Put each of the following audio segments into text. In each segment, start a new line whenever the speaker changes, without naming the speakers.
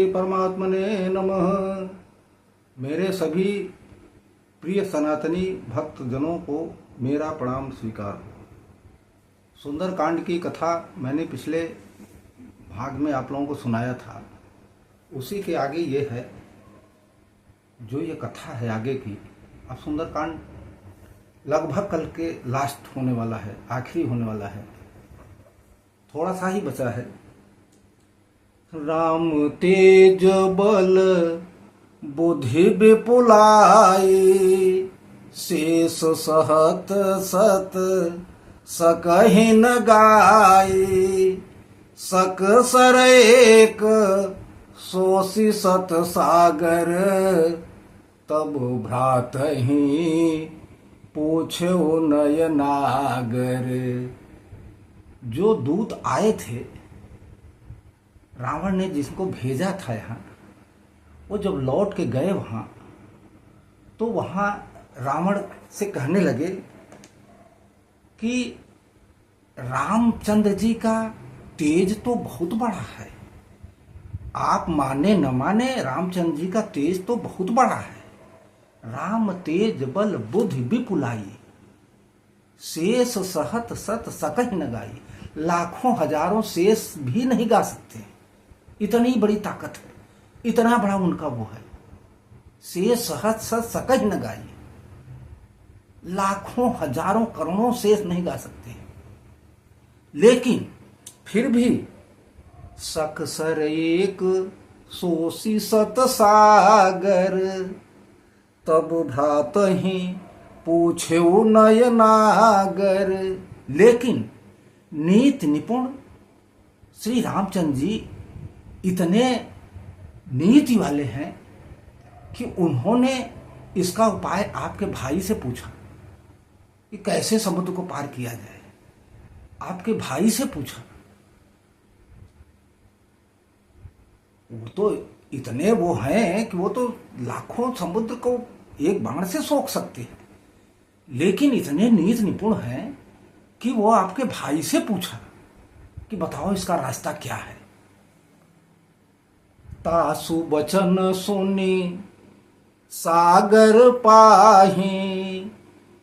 परमात्मने नमः। मेरे सभी प्रिय सनातनी भक्तजनों को मेरा प्रणाम स्वीकार हो। सुंदरकांड की कथा मैंने पिछले भाग में आप लोगों को सुनाया था, उसी के आगे ये है जो ये कथा है आगे की। अब सुंदरकांड लगभग कल के लास्ट होने वाला है, आखिरी होने वाला है, थोड़ा सा ही बचा है। राम तेज बल बुद्धि विपुलाई, शेष सहत सत सकहि न गाई। सक सर एक सोसी सत सागर, तब भ्रातहि पूछो नयनागर। जो दूत आए थे, रावण ने जिसको भेजा था यहाँ, वो जब लौट के गए वहाँ, तो वहाँ रावण से कहने लगे कि रामचंद्र जी का तेज तो बहुत बड़ा है। आप माने न माने, रामचंद्र जी का तेज तो बहुत बड़ा है। राम तेज बल बुद्धि विपुलाई, शेष सहत सत सकहि न गाई। लाखों हजारों शेष भी नहीं गा सकते, इतनी बड़ी ताकत है, इतना बड़ा उनका वो है। शेष सहत सत सकहि न गाई, लाखों हजारों करोड़ों शेष नहीं गा सकते। लेकिन फिर भी सक सर एक सोसी सत सागर, तब भ्रातहि पूछो नयनागर। लेकिन नीति निपुण श्री रामचंद्र जी इतने नीति वाले हैं कि उन्होंने इसका उपाय आपके भाई से पूछा कि कैसे समुद्र को पार किया जाए। आपके भाई से पूछा। वो तो इतने वो हैं कि वो तो लाखों समुद्र को एक बाण से सोख सकते हैं, लेकिन इतने नीति निपुण हैं कि वो आपके भाई से पूछा कि बताओ इसका रास्ता क्या है। तासु बचन सुनी सागर पाही,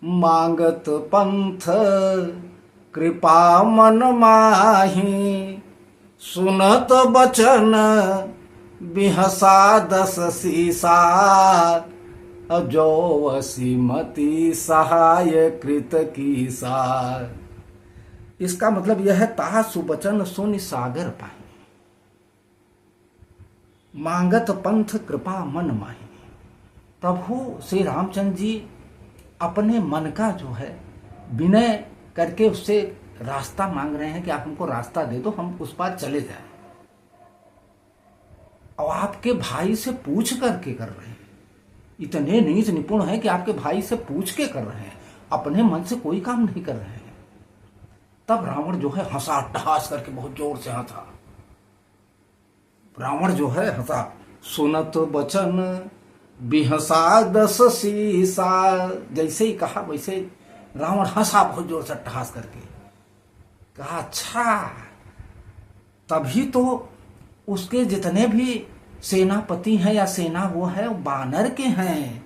मांगत पंथ कृपा मन माही। सुनत बचन बिहसा दस सीसा, जो वसीमती सहाय कृत कीसा। इसका मतलब यह है, तासु बचन सुनि सागर पाही, मांगत पंथ कृपा मन माही। प्रभु श्री रामचंद्र जी अपने मन का जो है विनय करके उससे रास्ता मांग रहे हैं कि आप हमको रास्ता दे दो, हम उस पार चले जाएं। और आपके भाई से पूछ करके कर रहे हैं। इतने नीच निपुण हैं कि आपके भाई से पूछ के कर रहे हैं, अपने मन से कोई काम नहीं कर रहे हैं। तब रावण जो है हंसा, टहास करके बहुत जोर से हंसा। रावण जो है हंसा। सुनत बचन बिहसा दस सीसा, जैसे ही कहा वैसे रावण हंसा बहुत जोर से, टहास करके कहा अच्छा। तभी तो उसके जितने भी सेनापति हैं या सेना वो है, वो बानर के हैं।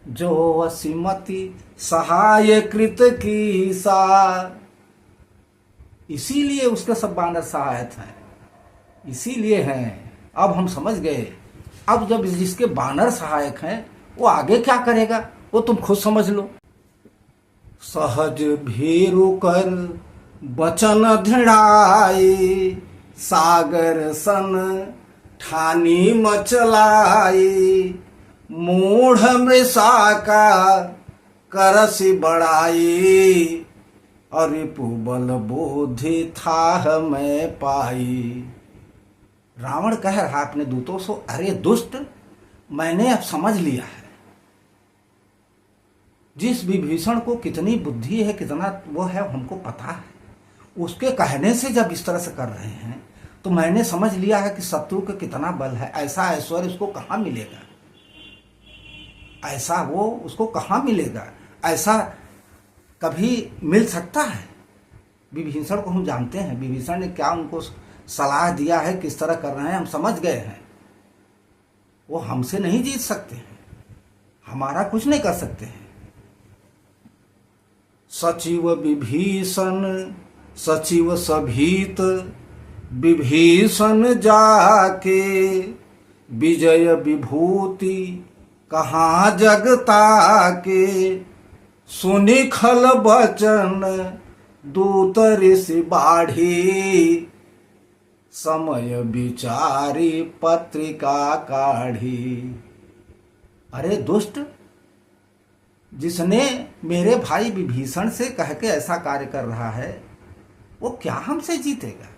जो वसीमती सहाय कृत कीसा, इसीलिए उसके सब बानर सहायक हैं, इसीलिए हैं। अब हम समझ गए। अब जब जिसके बानर सहायक हैं, वो आगे क्या करेगा वो तुम खुद समझ लो। सहज भीरु कर बचन दृढ़ाई, सागर सन ठानी मचलाई। मूढ़ मृषा का करसी बढ़ाई, और रिपुबल बुद्धि था मैं पाई। रावण कह रहा अपने दूतों से, अरे दुष्ट, मैंने अब समझ लिया है जिस विभीषण को कितनी बुद्धि है, कितना वो है, हमको पता है। उसके कहने से जब इस तरह से कर रहे हैं, तो मैंने समझ लिया है कि शत्रु का कितना बल है। ऐसा ऐश्वर्य उसको कहाँ मिलेगा, ऐसा वो उसको कहाँ मिलेगा, ऐसा कभी मिल सकता है। विभीषण को हम जानते हैं, विभीषण ने क्या उनको सलाह दिया है, किस तरह कर रहे हैं, हम समझ गए हैं। वो हमसे नहीं जीत सकते हैं, हमारा कुछ नहीं कर सकते हैं। सचिव विभीषण सचिव सभीत, विभीषण जाके विजय विभूति कहाँ जगता के। सुनि खल बचन दूत ऋषि बाढ़ी, समय विचारी पत्रिका काढ़ी। अरे दुष्ट, जिसने मेरे भाई विभीषण से कह के ऐसा कार्य कर रहा है, वो क्या हमसे जीतेगा?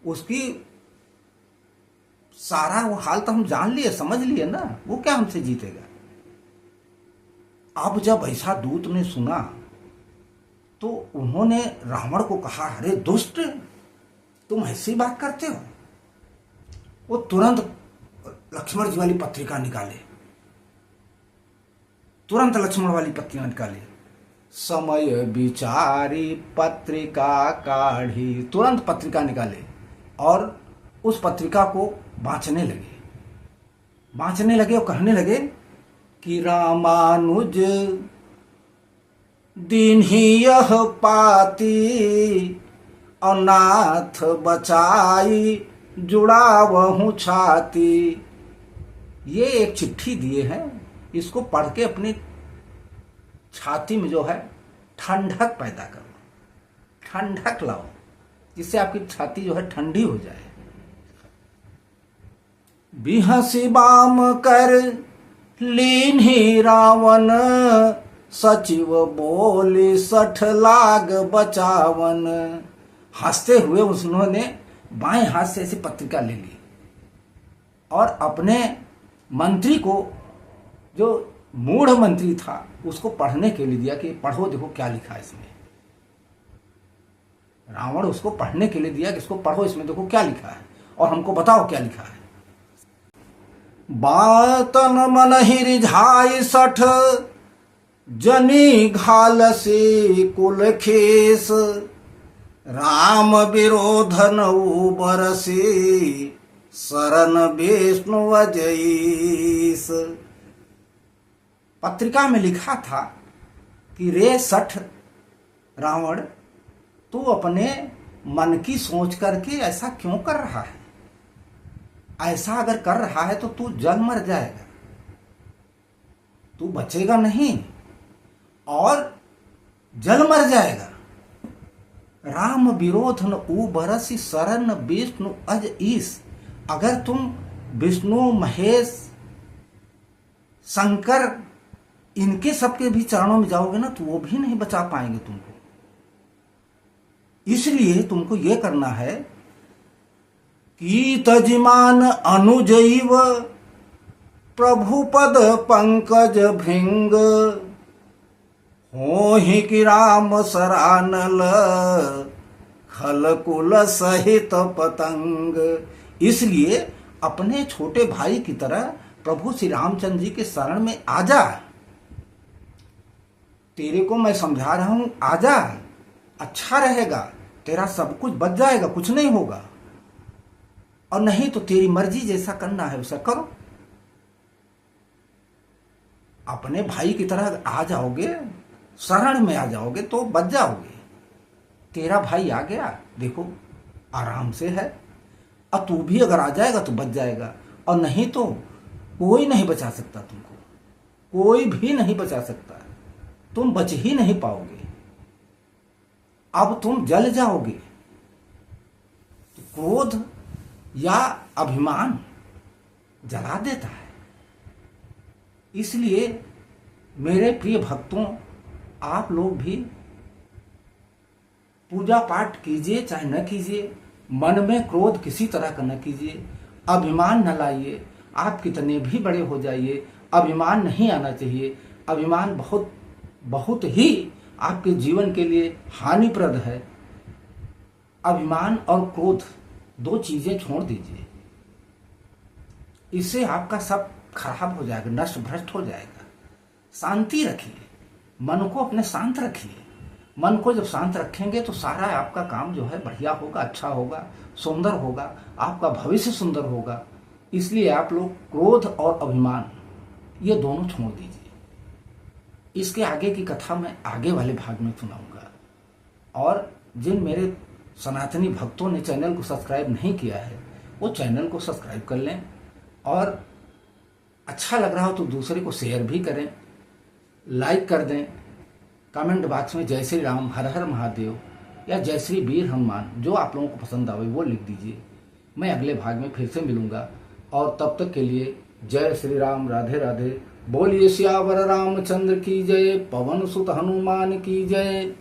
उसकी सारा वो हाल तो हम जान लिए, समझ लिए ना, वो क्या हमसे जीतेगा? अब जब ऐसा दूत ने सुना तो उन्होंने रावण को कहा, अरे दुष्ट, तुम ऐसी बात करते हो? वो तुरंत लक्ष्मण जी वाली पत्रिका निकाले, तुरंत लक्ष्मण वाली पत्रिका निकाले। समय विचारी पत्रिका काढ़ी, तुरंत पत्रिका निकाले और उस पत्रिका को बांचने लगे और कहने लगे कि रामानुज दीन्ही यह पाती, अनाथ बचाई जुड़ावहु छाती। ये एक चिट्ठी दिए हैं, इसको पढ़ के अपनी छाती में जो है ठंडक पैदा करो, ठंडक लाओ, जिससे आपकी छाती जो है ठंडी हो जाए। बिहसी बाम कर लीन्ही रावण, सचिव बोली सठ लाग बचावन। हंसते हुए उन्होंने बाएं हाथ से ऐसी पत्रिका ले ली और अपने मंत्री को, जो मूढ़ मंत्री था, उसको पढ़ने के लिए दिया कि पढ़ो, देखो क्या लिखा है इसमें। रावण उसको पढ़ने के लिए दिया कि इसको पढ़ो, इसमें देखो क्या लिखा है और हमको बताओ क्या लिखा है। बातन मन ही रिझाई सठ, जनी घाल से कुल खेस। राम विरोधन बरसे, शरण विष्णु अजईस। पत्रिका में लिखा था कि रे सठ रावण, तू अपने मन की सोच करके ऐसा क्यों कर रहा है? ऐसा अगर कर रहा है तो तू जल मर जाएगा, तू बचेगा नहीं और जल मर जाएगा। राम विरोधन बरसी, शरण विष्णु अज ईस। अगर तुम विष्णु, महेश, शंकर, इनके सबके भी चरणों में जाओगे ना, तो वो भी नहीं बचा पाएंगे तुमको। इसलिए तुमको ये करना है कि तजिमान अनुजैव, प्रभु पद पंकज भृंग। होहि कि राम सरानल, खलकुल सहित पतंग। इसलिए अपने छोटे भाई की तरह प्रभु श्री रामचंद्र जी के शरण में आ जा। तेरे को मैं समझा रहा हूं, आ जा, अच्छा रहेगा, तेरा सब कुछ बच जाएगा, कुछ नहीं होगा। और नहीं तो तेरी मर्जी, जैसा करना है वैसा करो। अपने भाई की तरह आ जाओगे, शरण में आ जाओगे तो बच जाओगे। तेरा भाई आ गया, देखो आराम से है, और तू भी अगर आ जाएगा तो बच जाएगा। और नहीं तो कोई नहीं बचा सकता तुमको, कोई भी नहीं बचा सकता, तुम बच ही नहीं पाओगे। अब तुम जल जाओगे। तो क्रोध या अभिमान जला देता है। इसलिए मेरे प्रिय भक्तों, आप लोग भी पूजा पाठ कीजिए चाहे न कीजिए, मन में क्रोध किसी तरह का न कीजिए, अभिमान न लाइए। आप कितने भी बड़े हो जाइए, अभिमान नहीं आना चाहिए। अभिमान बहुत बहुत ही आपके जीवन के लिए हानिप्रद है। अभिमान और क्रोध दो चीजें छोड़ दीजिए, इससे आपका सब खराब हो जाएगा, नष्ट भ्रष्ट हो जाएगा। शांति रखिए, मन को अपने शांत रखिए। मन को जब शांत रखेंगे तो सारा आपका काम जो है बढ़िया होगा, अच्छा होगा, सुंदर होगा, आपका भविष्य सुंदर होगा। इसलिए आप लोग क्रोध और अभिमान ये दोनों छोड़ दीजिए। इसके आगे की कथा मैं आगे वाले भाग में सुनाऊंगा। और जिन मेरे सनातनी भक्तों ने चैनल को सब्सक्राइब नहीं किया है वो चैनल को सब्सक्राइब कर लें, और अच्छा लग रहा हो तो दूसरे को शेयर भी करें, लाइक कर दें। कमेंट बॉक्स में जय श्री राम, हर हर महादेव या जय श्री वीर हनुमान जो आप लोगों को पसंद आवे वो लिख दीजिए। मैं अगले भाग में फिर से मिलूंगा, और तब तक के लिए जय श्री राम, राधे राधे। बोलिए सियावर रामचंद्र की जय, पवन सुत हनुमान की जय।